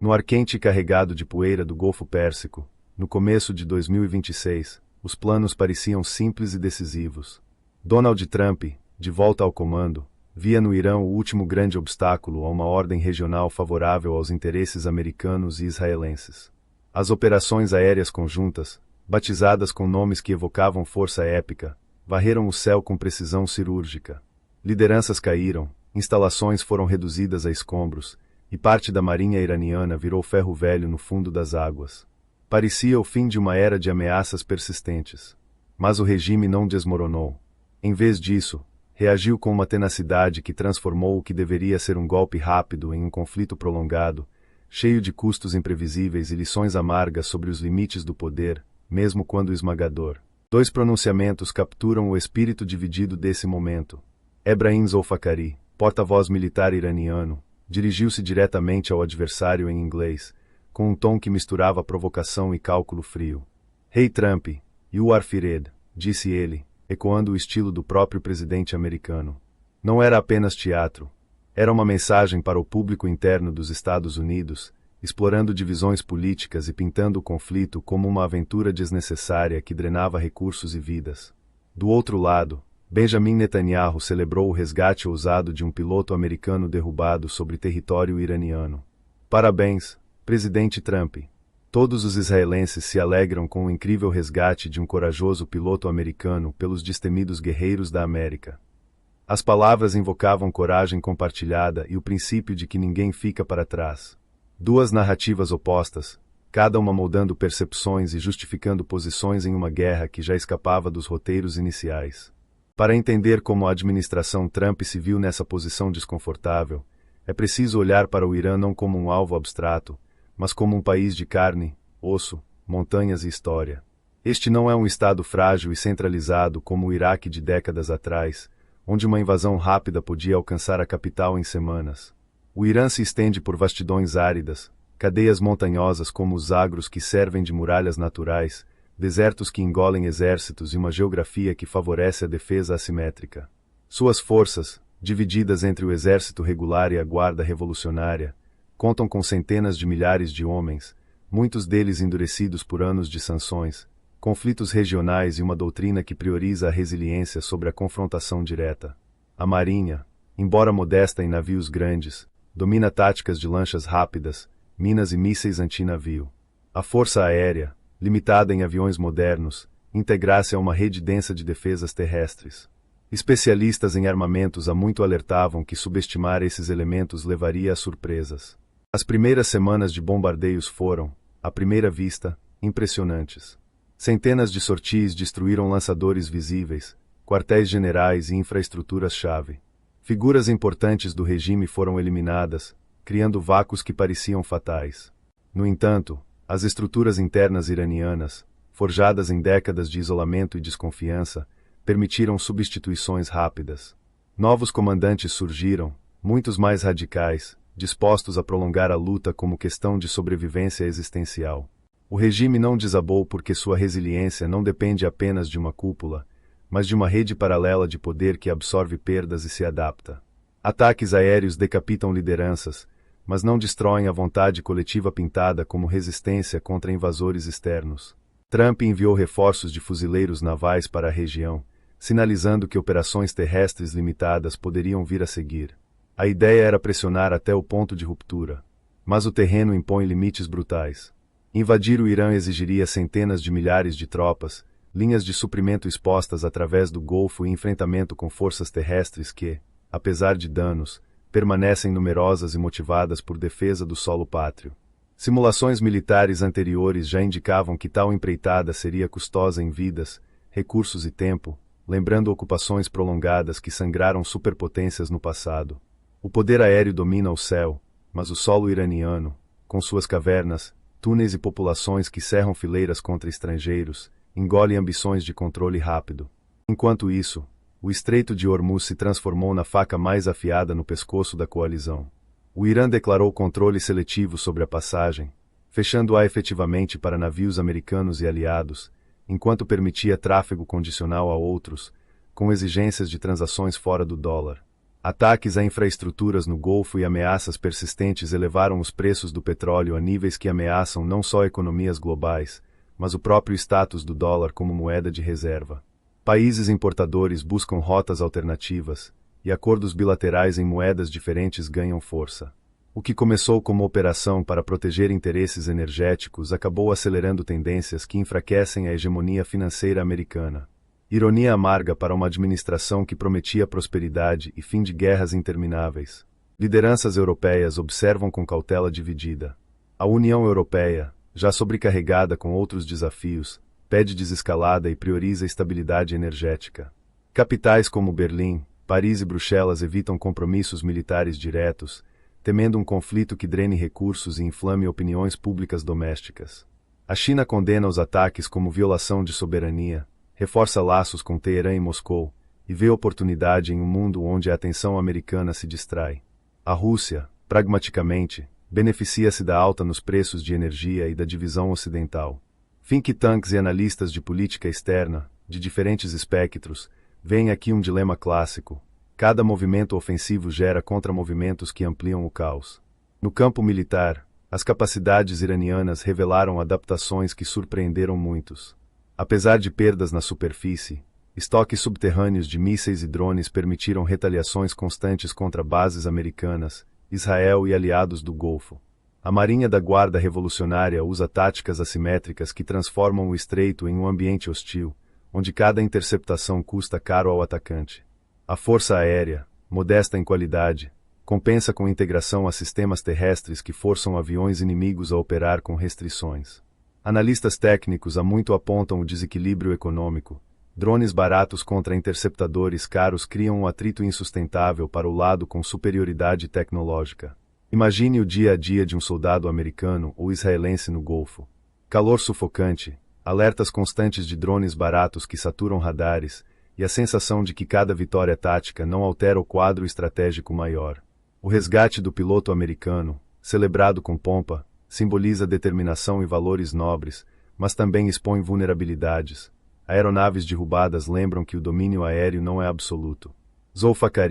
No ar quente e carregado de poeira do Golfo Pérsico, no começo de 2026, os planos pareciam simples e decisivos. Donald Trump, de volta ao comando, via no Irã o último grande obstáculo a uma ordem regional favorável aos interesses americanos e israelenses. As operações aéreas conjuntas, batizadas com nomes que evocavam força épica, varreram o céu com precisão cirúrgica. Lideranças caíram, instalações foram reduzidas a escombros, e parte da marinha iraniana virou ferro velho no fundo das águas. Parecia o fim de uma era de ameaças persistentes. Mas o regime não desmoronou. Em vez disso, reagiu com uma tenacidade que transformou o que deveria ser um golpe rápido em um conflito prolongado, cheio de custos imprevisíveis e lições amargas sobre os limites do poder, mesmo quando esmagador. 2 pronunciamentos capturam o espírito dividido desse momento. Ebrahim Zolfakhari, porta-voz militar iraniano, dirigiu-se diretamente ao adversário em inglês, com um tom que misturava provocação e cálculo frio. Rei Trump, you are fired, disse ele, ecoando o estilo do próprio presidente americano. Não era apenas teatro. Era uma mensagem para o público interno dos Estados Unidos, explorando divisões políticas e pintando o conflito como uma aventura desnecessária que drenava recursos e vidas. Do outro lado, Benjamin Netanyahu celebrou o resgate ousado de um piloto americano derrubado sobre território iraniano. Parabéns, presidente Trump. Todos os israelenses se alegram com o incrível resgate de um corajoso piloto americano pelos destemidos guerreiros da América. As palavras invocavam coragem compartilhada e o princípio de que ninguém fica para trás. 2 narrativas opostas, cada uma moldando percepções e justificando posições em uma guerra que já escapava dos roteiros iniciais. Para entender como a administração Trump se viu nessa posição desconfortável, é preciso olhar para o Irã não como um alvo abstrato, mas como um país de carne, osso, montanhas e história. Este não é um estado frágil e centralizado como o Iraque de décadas atrás, onde uma invasão rápida podia alcançar a capital em semanas. O Irã se estende por vastidões áridas, cadeias montanhosas como os Zagros que servem de muralhas naturais, desertos que engolem exércitos e uma geografia que favorece a defesa assimétrica. Suas forças, divididas entre o exército regular e a guarda revolucionária, contam com centenas de milhares de homens, muitos deles endurecidos por anos de sanções, conflitos regionais e uma doutrina que prioriza a resiliência sobre a confrontação direta. A Marinha, embora modesta em navios grandes, domina táticas de lanchas rápidas, minas e mísseis antinavio. A Força Aérea, limitada em aviões modernos, integra-se a uma rede densa de defesas terrestres. Especialistas em armamentos há muito alertavam que subestimar esses elementos levaria a surpresas. As primeiras semanas de bombardeios foram, à primeira vista, impressionantes. Centenas de sorties destruíram lançadores visíveis, quartéis generais e infraestruturas-chave. Figuras importantes do regime foram eliminadas, criando vácuos que pareciam fatais. No entanto, as estruturas internas iranianas, forjadas em décadas de isolamento e desconfiança, permitiram substituições rápidas. Novos comandantes surgiram, muitos mais radicais, dispostos a prolongar a luta como questão de sobrevivência existencial. O regime não desabou porque sua resiliência não depende apenas de uma cúpula, mas de uma rede paralela de poder que absorve perdas e se adapta. Ataques aéreos decapitam lideranças, mas não destroem a vontade coletiva pintada como resistência contra invasores externos. Trump enviou reforços de fuzileiros navais para a região, sinalizando que operações terrestres limitadas poderiam vir a seguir. A ideia era pressionar até o ponto de ruptura. Mas o terreno impõe limites brutais. Invadir o Irã exigiria centenas de milhares de tropas, linhas de suprimento expostas através do Golfo e enfrentamento com forças terrestres que, apesar de danos, permanecem numerosas e motivadas por defesa do solo pátrio. Simulações militares anteriores já indicavam que tal empreitada seria custosa em vidas, recursos e tempo, lembrando ocupações prolongadas que sangraram superpotências no passado. O poder aéreo domina o céu, mas o solo iraniano, com suas cavernas, túneis e populações que cerram fileiras contra estrangeiros, engole ambições de controle rápido. Enquanto isso, o Estreito de Hormuz se transformou na faca mais afiada no pescoço da coalizão. O Irã declarou controle seletivo sobre a passagem, fechando-a efetivamente para navios americanos e aliados, enquanto permitia tráfego condicional a outros, com exigências de transações fora do dólar. Ataques a infraestruturas no Golfo e ameaças persistentes elevaram os preços do petróleo a níveis que ameaçam não só economias globais, mas o próprio status do dólar como moeda de reserva. Países importadores buscam rotas alternativas, e acordos bilaterais em moedas diferentes ganham força. O que começou como operação para proteger interesses energéticos acabou acelerando tendências que enfraquecem a hegemonia financeira americana. Ironia amarga para uma administração que prometia prosperidade e fim de guerras intermináveis. Lideranças europeias observam com cautela dividida. A União Europeia, já sobrecarregada com outros desafios, pede desescalada e prioriza estabilidade energética. Capitais como Berlim, Paris e Bruxelas evitam compromissos militares diretos, temendo um conflito que drene recursos e inflame opiniões públicas domésticas. A China condena os ataques como violação de soberania, reforça laços com Teherã e Moscou, e vê oportunidade em um mundo onde a atenção americana se distrai. A Rússia, pragmaticamente, beneficia-se da alta nos preços de energia e da divisão ocidental. Think tanks e analistas de política externa, de diferentes espectros, veem aqui um dilema clássico. Cada movimento ofensivo gera contramovimentos que ampliam o caos. No campo militar, as capacidades iranianas revelaram adaptações que surpreenderam muitos. Apesar de perdas na superfície, estoques subterrâneos de mísseis e drones permitiram retaliações constantes contra bases americanas, Israel e aliados do Golfo. A Marinha da Guarda Revolucionária usa táticas assimétricas que transformam o estreito em um ambiente hostil, onde cada interceptação custa caro ao atacante. A Força Aérea, modesta em qualidade, compensa com integração a sistemas terrestres que forçam aviões inimigos a operar com restrições. Analistas técnicos há muito apontam o desequilíbrio econômico. Drones baratos contra interceptadores caros criam um atrito insustentável para o lado com superioridade tecnológica. Imagine o dia a dia de um soldado americano ou israelense no Golfo. Calor sufocante, alertas constantes de drones baratos que saturam radares, e a sensação de que cada vitória tática não altera o quadro estratégico maior. O resgate do piloto americano, celebrado com pompa, simboliza determinação e valores nobres, mas também expõe vulnerabilidades. Aeronaves derrubadas lembram que o domínio aéreo não é absoluto. Zulfikar,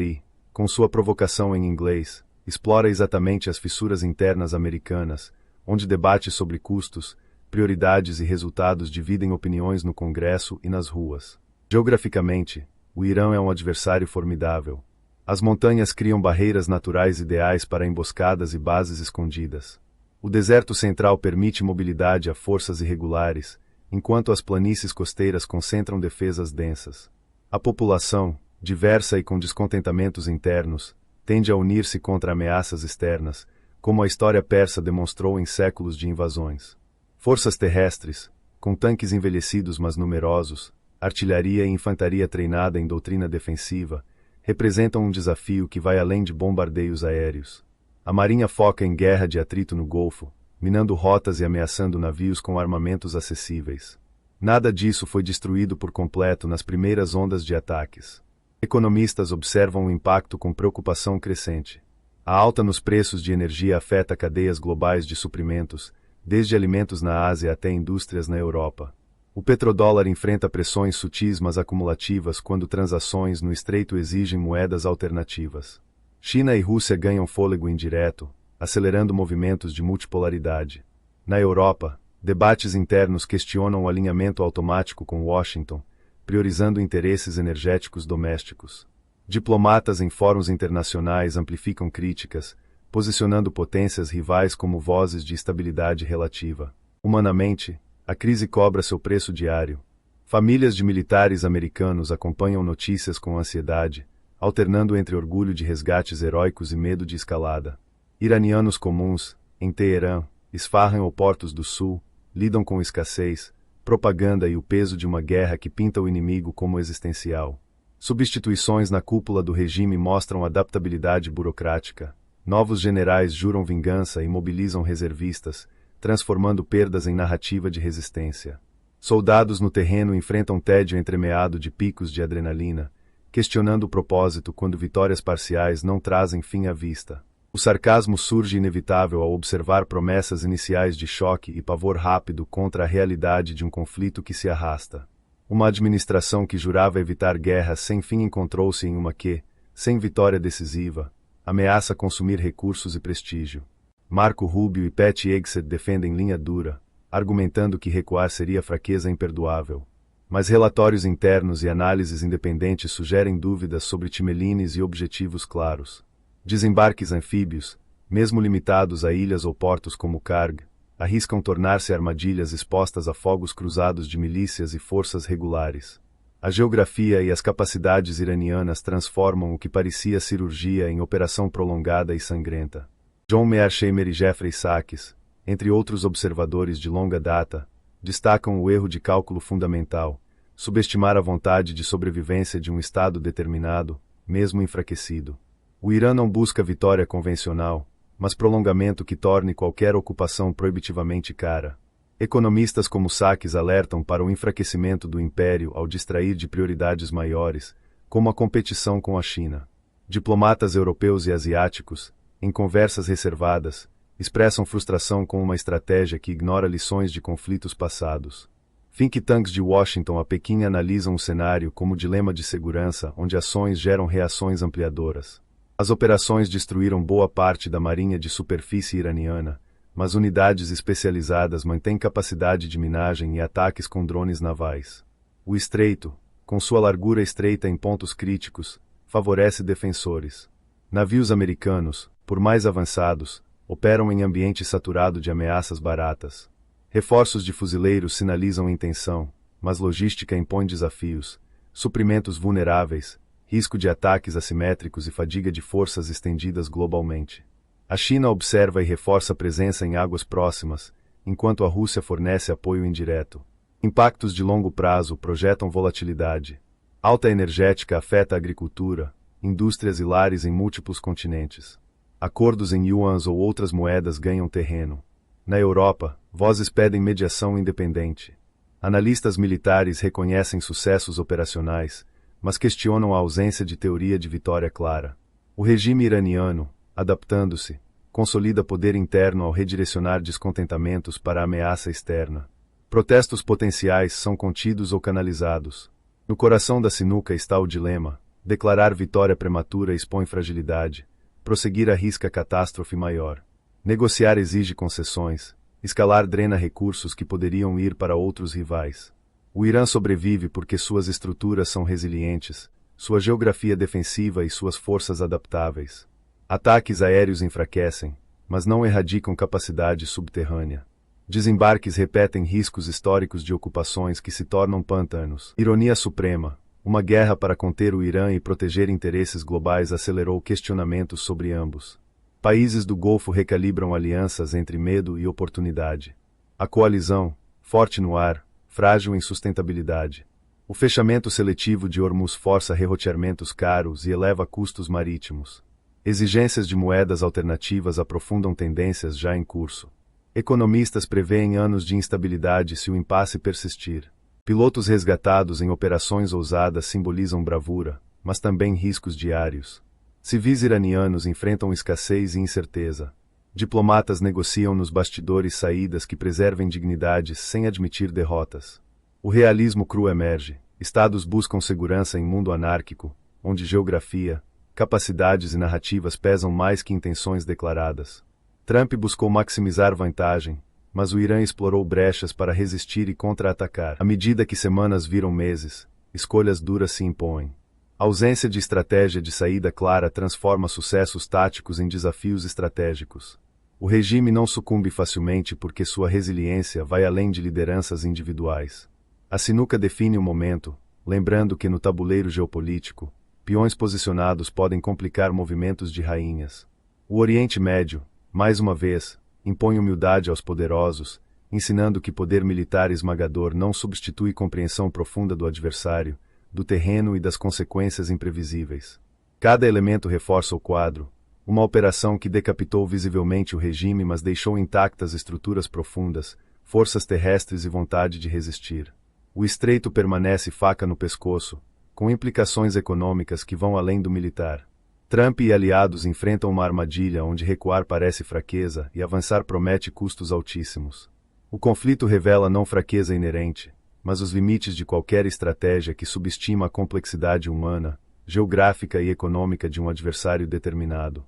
com sua provocação em inglês, explora exatamente as fissuras internas americanas, onde debates sobre custos, prioridades e resultados dividem opiniões no Congresso e nas ruas. Geograficamente, o Irã é um adversário formidável. As montanhas criam barreiras naturais ideais para emboscadas e bases escondidas. O deserto central permite mobilidade a forças irregulares, enquanto as planícies costeiras concentram defesas densas. A população, diversa e com descontentamentos internos, tende a unir-se contra ameaças externas, como a história persa demonstrou em séculos de invasões. Forças terrestres, com tanques envelhecidos mas numerosos, artilharia e infantaria treinada em doutrina defensiva, representam um desafio que vai além de bombardeios aéreos. A Marinha foca em guerra de atrito no Golfo, minando rotas e ameaçando navios com armamentos acessíveis. Nada disso foi destruído por completo nas primeiras ondas de ataques. Economistas observam o impacto com preocupação crescente. A alta nos preços de energia afeta cadeias globais de suprimentos, desde alimentos na Ásia até indústrias na Europa. O petrodólar enfrenta pressões sutis mas acumulativas quando transações no estreito exigem moedas alternativas. China e Rússia ganham fôlego indireto, acelerando movimentos de multipolaridade. Na Europa, debates internos questionam o alinhamento automático com Washington, priorizando interesses energéticos domésticos. Diplomatas em fóruns internacionais amplificam críticas, posicionando potências rivais como vozes de estabilidade relativa. Humanamente, a crise cobra seu preço diário. Famílias de militares americanos acompanham notícias com ansiedade, alternando entre orgulho de resgates heróicos e medo de escalada. Iranianos comuns, em Teherã, esfarram portos do sul, lidam com escassez, propaganda e o peso de uma guerra que pinta o inimigo como existencial. Substituições na cúpula do regime mostram adaptabilidade burocrática. Novos generais juram vingança e mobilizam reservistas, transformando perdas em narrativa de resistência. Soldados no terreno enfrentam tédio entremeado de picos de adrenalina, questionando o propósito quando vitórias parciais não trazem fim à vista. O sarcasmo surge inevitável ao observar promessas iniciais de choque e pavor rápido contra a realidade de um conflito que se arrasta. Uma administração que jurava evitar guerras sem fim encontrou-se em uma que, sem vitória decisiva, ameaça consumir recursos e prestígio. Marco Rubio e Pete Hegseth defendem linha dura, argumentando que recuar seria fraqueza imperdoável. Mas relatórios internos e análises independentes sugerem dúvidas sobre timelines e objetivos claros. Desembarques anfíbios, mesmo limitados a ilhas ou portos como Karg, arriscam tornar-se armadilhas expostas a fogos cruzados de milícias e forças regulares. A geografia e as capacidades iranianas transformam o que parecia cirurgia em operação prolongada e sangrenta. John Mearsheimer e Jeffrey Sachs, entre outros observadores de longa data, destacam o erro de cálculo fundamental: subestimar a vontade de sobrevivência de um Estado determinado, mesmo enfraquecido. O Irã não busca vitória convencional, mas prolongamento que torne qualquer ocupação proibitivamente cara. Economistas como Sachs alertam para o enfraquecimento do império ao distrair de prioridades maiores, como a competição com a China. Diplomatas europeus e asiáticos, em conversas reservadas, expressam frustração com uma estratégia que ignora lições de conflitos passados. Think tanks de Washington a Pequim analisam o cenário como dilema de segurança onde ações geram reações ampliadoras. As operações destruíram boa parte da marinha de superfície iraniana, mas unidades especializadas mantêm capacidade de minagem e ataques com drones navais. O estreito, com sua largura estreita em pontos críticos, favorece defensores. Navios americanos, por mais avançados, operam em ambiente saturado de ameaças baratas. Reforços de fuzileiros sinalizam intenção, mas logística impõe desafios, suprimentos vulneráveis, risco de ataques assimétricos e fadiga de forças estendidas globalmente. A China observa e reforça a presença em águas próximas, enquanto a Rússia fornece apoio indireto. Impactos de longo prazo projetam volatilidade. Alta energética afeta a agricultura, indústrias e lares em múltiplos continentes. Acordos em yuans ou outras moedas ganham terreno. Na Europa, vozes pedem mediação independente. Analistas militares reconhecem sucessos operacionais, mas questionam a ausência de teoria de vitória clara. O regime iraniano, adaptando-se, consolida poder interno ao redirecionar descontentamentos para a ameaça externa. Protestos potenciais são contidos ou canalizados. No coração da sinuca está o dilema: declarar vitória prematura expõe fragilidade, prosseguir arrisca catástrofe maior. Negociar exige concessões, escalar drena recursos que poderiam ir para outros rivais. O Irã sobrevive porque suas estruturas são resilientes, sua geografia defensiva e suas forças adaptáveis. Ataques aéreos enfraquecem, mas não erradicam capacidade subterrânea. Desembarques repetem riscos históricos de ocupações que se tornam pântanos. Ironia suprema: uma guerra para conter o Irã e proteger interesses globais acelerou questionamentos sobre ambos. Países do Golfo recalibram alianças entre medo e oportunidade. A coalizão, forte no ar, frágil em sustentabilidade. O fechamento seletivo de Hormuz força reroteamentos caros e eleva custos marítimos. Exigências de moedas alternativas aprofundam tendências já em curso. Economistas preveem anos de instabilidade se o impasse persistir. Pilotos resgatados em operações ousadas simbolizam bravura, mas também riscos diários. Civis iranianos enfrentam escassez e incerteza. Diplomatas negociam nos bastidores saídas que preservem dignidades sem admitir derrotas. O realismo cru emerge. Estados buscam segurança em mundo anárquico, onde geografia, capacidades e narrativas pesam mais que intenções declaradas. Trump buscou maximizar vantagem, mas o Irã explorou brechas para resistir e contra-atacar. À medida que semanas viram meses, escolhas duras se impõem. A ausência de estratégia de saída clara transforma sucessos táticos em desafios estratégicos. O regime não sucumbe facilmente porque sua resiliência vai além de lideranças individuais. A sinuca define o momento, lembrando que no tabuleiro geopolítico, peões posicionados podem complicar movimentos de rainhas. O Oriente Médio, mais uma vez, impõe humildade aos poderosos, ensinando que poder militar esmagador não substitui compreensão profunda do adversário, do terreno e das consequências imprevisíveis. Cada elemento reforça o quadro, uma operação que decapitou visivelmente o regime mas deixou intactas estruturas profundas, forças terrestres e vontade de resistir. O estreito permanece faca no pescoço, com implicações econômicas que vão além do militar. Trump e aliados enfrentam uma armadilha onde recuar parece fraqueza e avançar promete custos altíssimos. O conflito revela não fraqueza inerente, mas os limites de qualquer estratégia que subestima a complexidade humana, geográfica e econômica de um adversário determinado.